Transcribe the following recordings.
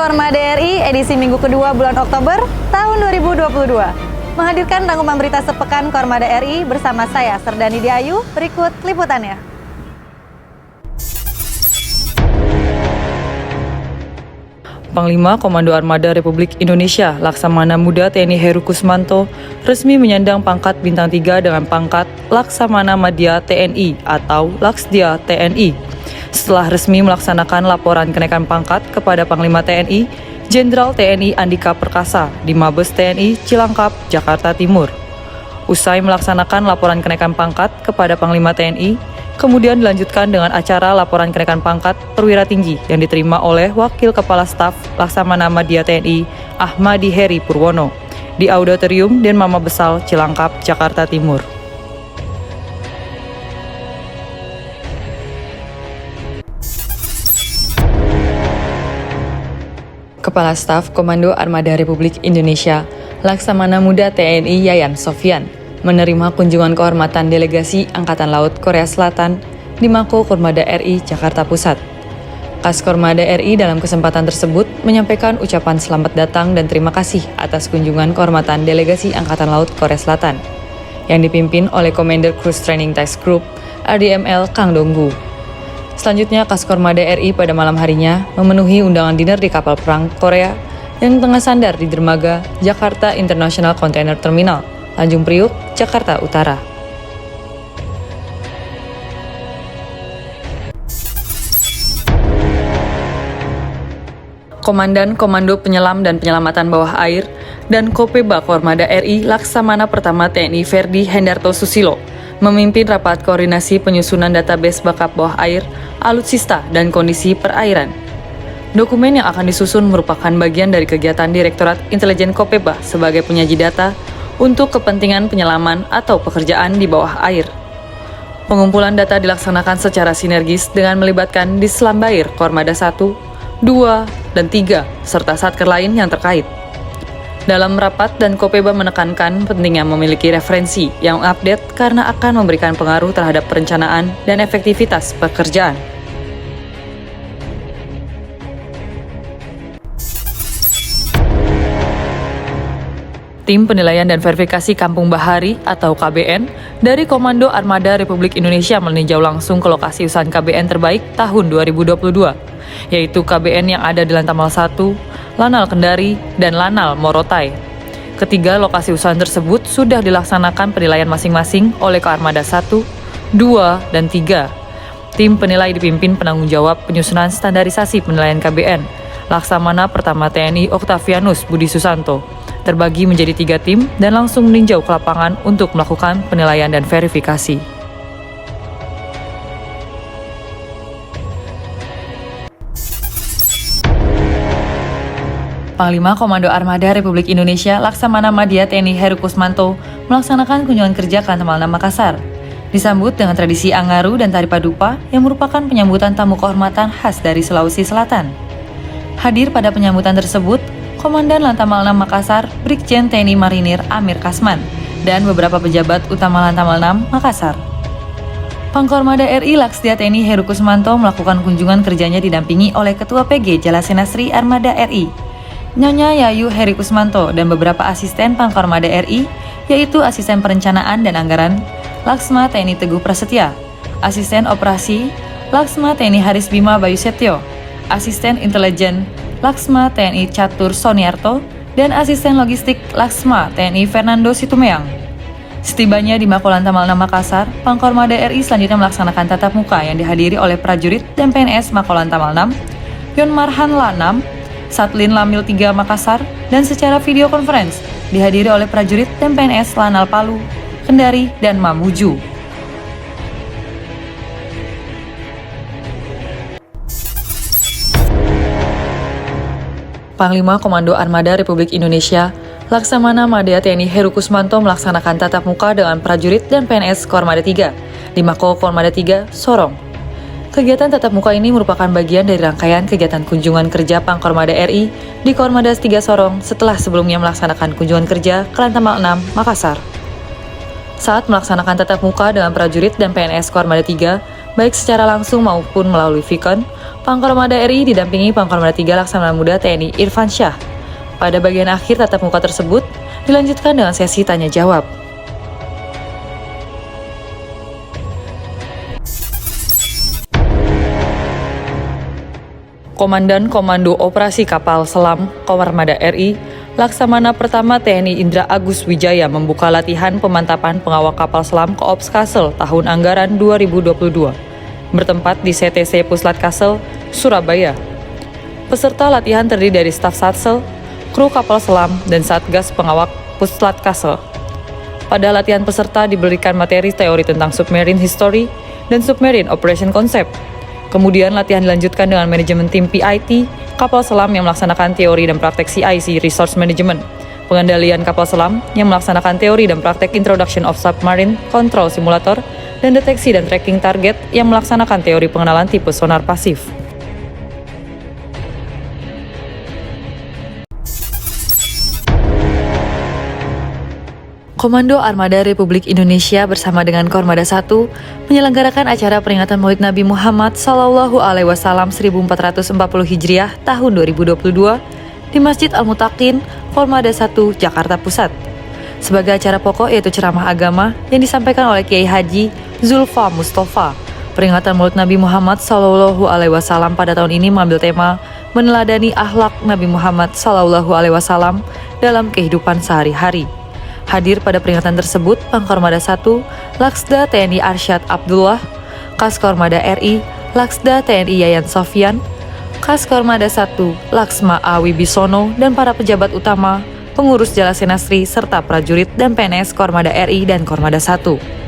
Kormada RI edisi minggu kedua bulan Oktober tahun 2022 menghadirkan rangkuman berita sepekan Kormada RI bersama saya Serdani Diayu. Berikut liputannya. Panglima Komando Armada Republik Indonesia Laksamana Muda TNI Heru Kusmanto resmi menyandang pangkat bintang 3 dengan pangkat Laksamana Madya TNI atau Laksdia TNI. Setelah resmi melaksanakan laporan kenaikan pangkat kepada Panglima TNI, Jenderal TNI Andika Perkasa di Mabes TNI Cilangkap, Jakarta Timur. Usai melaksanakan laporan kenaikan pangkat kepada Panglima TNI, kemudian dilanjutkan dengan acara laporan kenaikan pangkat perwira tinggi yang diterima oleh Wakil Kepala Staf Laksamana Madya TNI Ahmadi Heri Purwono di Auditorium Denmama Besal Cilangkap, Jakarta Timur. Kepala Staf Komando Armada Republik Indonesia Laksamana Muda TNI Yayan Sofyan menerima kunjungan kehormatan delegasi Angkatan Laut Korea Selatan di Mako Kormada RI Jakarta Pusat. Kaskormada RI dalam kesempatan tersebut menyampaikan ucapan selamat datang dan terima kasih atas kunjungan kehormatan delegasi Angkatan Laut Korea Selatan yang dipimpin oleh Commander Cruise Training Task Group RDML Kang Donggu. Selanjutnya, Kaskormada RI pada malam harinya memenuhi undangan dinner di kapal perang Korea yang tengah sandar di dermaga Jakarta International Container Terminal, Tanjung Priuk, Jakarta Utara. Komandan Komando Penyelam dan Penyelamatan Bawah Air dan Kopeba Kormada RI Laksamana Pertama TNI Ferdi Hendarto Susilo memimpin rapat koordinasi penyusunan database bakat bawah air, alutsista, dan kondisi perairan. Dokumen yang akan disusun merupakan bagian dari kegiatan Direktorat Intelijen Kopeba sebagai penyaji data untuk kepentingan penyelaman atau pekerjaan di bawah air. Pengumpulan data dilaksanakan secara sinergis dengan melibatkan Dislambair Kormada 1, 2, dan 3, serta satker lain yang terkait. Dalam rapat, dan Kopeba menekankan pentingnya memiliki referensi yang update karena akan memberikan pengaruh terhadap perencanaan dan efektivitas pekerjaan. Tim Penilaian dan Verifikasi Kampung Bahari atau KBN dari Komando Armada Republik Indonesia meninjau langsung ke lokasi usahan KBN terbaik tahun 2022, yaitu KBN yang ada di Lantamal 1, Lanal Kendari, dan Lanal Morotai. Ketiga lokasi usaha tersebut sudah dilaksanakan penilaian masing-masing oleh Koarmada 1, 2, dan 3. Tim penilai dipimpin penanggung jawab penyusunan standarisasi penilaian KBN, Laksamana Pertama TNI Oktavianus Budi Susanto, terbagi menjadi 3 tim dan langsung meninjau ke lapangan untuk melakukan penilaian dan verifikasi. Panglima Komando Armada Republik Indonesia Laksamana Madya TNI Heru Kusmanto melaksanakan kunjungan kerja ke Lantamal 6 Makassar. Disambut dengan tradisi Angaru dan Tari Padupa yang merupakan penyambutan tamu kehormatan khas dari Sulawesi Selatan. Hadir pada penyambutan tersebut, Komandan Lantamal 6 Makassar, Brigjen TNI Marinir Amir Kasman, dan beberapa pejabat utama Lantamal 6 Makassar. Pangkormada RI Laksdia TNI Heru Kusmanto melakukan kunjungan kerjanya didampingi oleh Ketua PG Jalasena Sri Armada RI, Nyonya Yayu Heri Kusmanto, dan beberapa asisten Pangkormada RI, yaitu Asisten Perencanaan dan Anggaran Laksma TNI Teguh Prasetya, Asisten Operasi Laksma TNI Haris Bima Bayu Setio, Asisten Intelijen Laksma TNI Catur Soniarto, dan Asisten Logistik Laksma TNI Fernando Situmeang. Setibanya di Mako Lantamal 6 Makassar, Pangkormada RI selanjutnya melaksanakan tatap muka yang dihadiri oleh prajurit dan PNS Mako Lantamal 6, Yon Marhan La 6, Satlin Lamil 3 Makassar, dan secara video conference dihadiri oleh prajurit dan PNS Lanal Palu, Kendari, dan Mamuju. Panglima Komando Armada Republik Indonesia Laksamana Madya TNI Heru Kusmanto melaksanakan tatap muka dengan prajurit dan PNS Kormada 3 di Mako Kormada 3, Sorong. Kegiatan tatap muka ini merupakan bagian dari rangkaian kegiatan kunjungan kerja Pangkormada RI di Kormada 3 Sorong setelah sebelumnya melaksanakan kunjungan kerja ke Lantamal 6 Makassar. Saat melaksanakan tatap muka dengan prajurit dan PNS Kormada 3, baik secara langsung maupun melalui Vikon, Pangkormada RI didampingi Pangkormada 3 Laksamana Muda TNI Irfan Syah. Pada bagian akhir tatap muka tersebut, dilanjutkan dengan sesi tanya-jawab. Komandan Komando Operasi Kapal Selam Kormada RI, Laksamana Pertama TNI Indra Agus Wijaya membuka latihan pemantapan pengawal kapal selam Koops Kassel tahun anggaran 2022, bertempat di CTC Puslat Kassel, Surabaya. Peserta latihan terdiri dari staf Satsel, kru kapal selam, dan Satgas Pengawal Puslat Kassel. Pada latihan peserta diberikan materi teori tentang submarine history dan submarine operation concept. Kemudian latihan dilanjutkan dengan manajemen tim PIT, kapal selam yang melaksanakan teori dan praktek CIC Resource Management, pengendalian kapal selam yang melaksanakan teori dan praktek Introduction of Submarine Control Simulator, dan deteksi dan tracking target yang melaksanakan teori pengenalan tipe sonar pasif. Komando Armada Republik Indonesia bersama dengan Kormada 1 menyelenggarakan acara peringatan Maulid Nabi Muhammad Sallallahu Alaihi Wasallam 1440 Hijriah tahun 2022 di Masjid Al-Mutakin, Kormada 1, Jakarta Pusat. Sebagai acara pokok yaitu ceramah agama yang disampaikan oleh Kiai Haji Zulfa Mustafa. Peringatan Maulid Nabi Muhammad Sallallahu Alaihi Wasallam pada tahun ini mengambil tema meneladani akhlak Nabi Muhammad Sallallahu Alaihi Wasallam dalam kehidupan sehari-hari. Hadir pada peringatan tersebut Pangkormada 1, Laksda TNI Arsyad Abdullah, Kaskormada RI, Laksda TNI Yayan Sofyan, Kaskormada 1, Laksma A. Wibisono, dan para pejabat utama, pengurus Jalasenasri, serta prajurit dan PNS Kormada RI dan Kormada 1.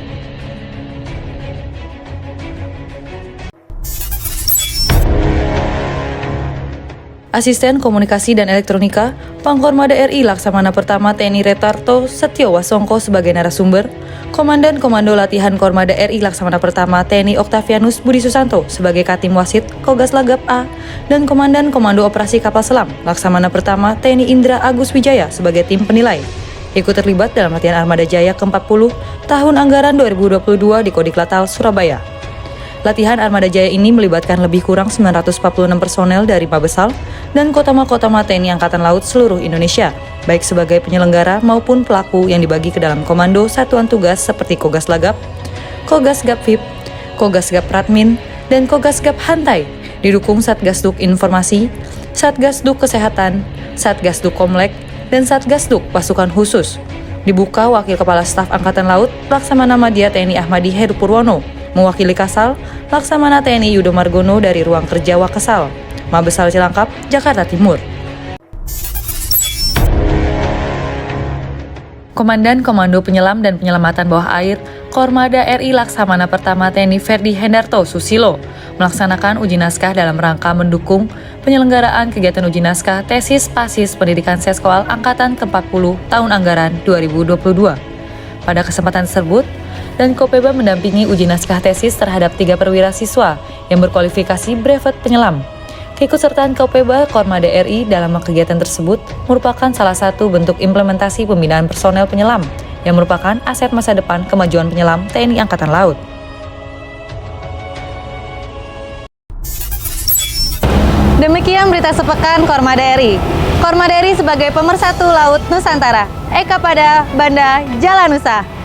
Asisten Komunikasi dan Elektronika, Pangkormada RI Laksamana Pertama TNI Retarto Setio Wasongko sebagai narasumber, Komandan Komando Latihan Kormada RI Laksamana Pertama TNI Oktavianus Budi Susanto sebagai Katim Wasit Kogas Lagap A, dan Komandan Komando Operasi Kapal Selam Laksamana Pertama TNI Indra Agus Wijaya sebagai tim penilai. Ikut terlibat dalam latihan Armada Jaya ke-40 tahun anggaran 2022 di Kodik Latal, Surabaya. Latihan Armada Jaya ini melibatkan lebih kurang 946 personel dari Mabesal dan Kotama-Kotama TNI Angkatan Laut seluruh Indonesia, baik sebagai penyelenggara maupun pelaku yang dibagi ke dalam komando satuan tugas seperti Kogas Lagap, Kogas Gapvip, Kogas Gap Radmin, dan Kogas Gap Hantai, didukung Satgasduk Informasi, Satgasduk Kesehatan, Satgasduk Komlek, dan Satgasduk Pasukan Khusus. Dibuka Wakil Kepala Staf Angkatan Laut Laksamana Madya TNI Ahmadi Heru Purwono, mewakili Kasal, Laksamana TNI Yudo Margono dari Ruang Kerja Wakesal, Mabesal Cilangkap, Jakarta Timur. Komandan Komando Penyelam dan Penyelamatan Bawah Air, Kormada RI Laksamana Pertama TNI Ferdi Hendarto Susilo, melaksanakan uji naskah dalam rangka mendukung penyelenggaraan kegiatan uji naskah tesis pasis pendidikan Seskoal Angkatan ke-40 tahun anggaran 2022. Pada kesempatan tersebut, dan Kopeba mendampingi uji naskah tesis terhadap 3 perwira siswa yang berkualifikasi brevet penyelam. Keikutsertaan Kopeba Kormada RI dalam kegiatan tersebut merupakan salah satu bentuk implementasi pembinaan personel penyelam yang merupakan aset masa depan kemajuan penyelam TNI Angkatan Laut. Demikian berita sepekan Kormada RI. Kormada RI sebagai pemersatu Laut Nusantara. Eka pada Banda Jalanusa.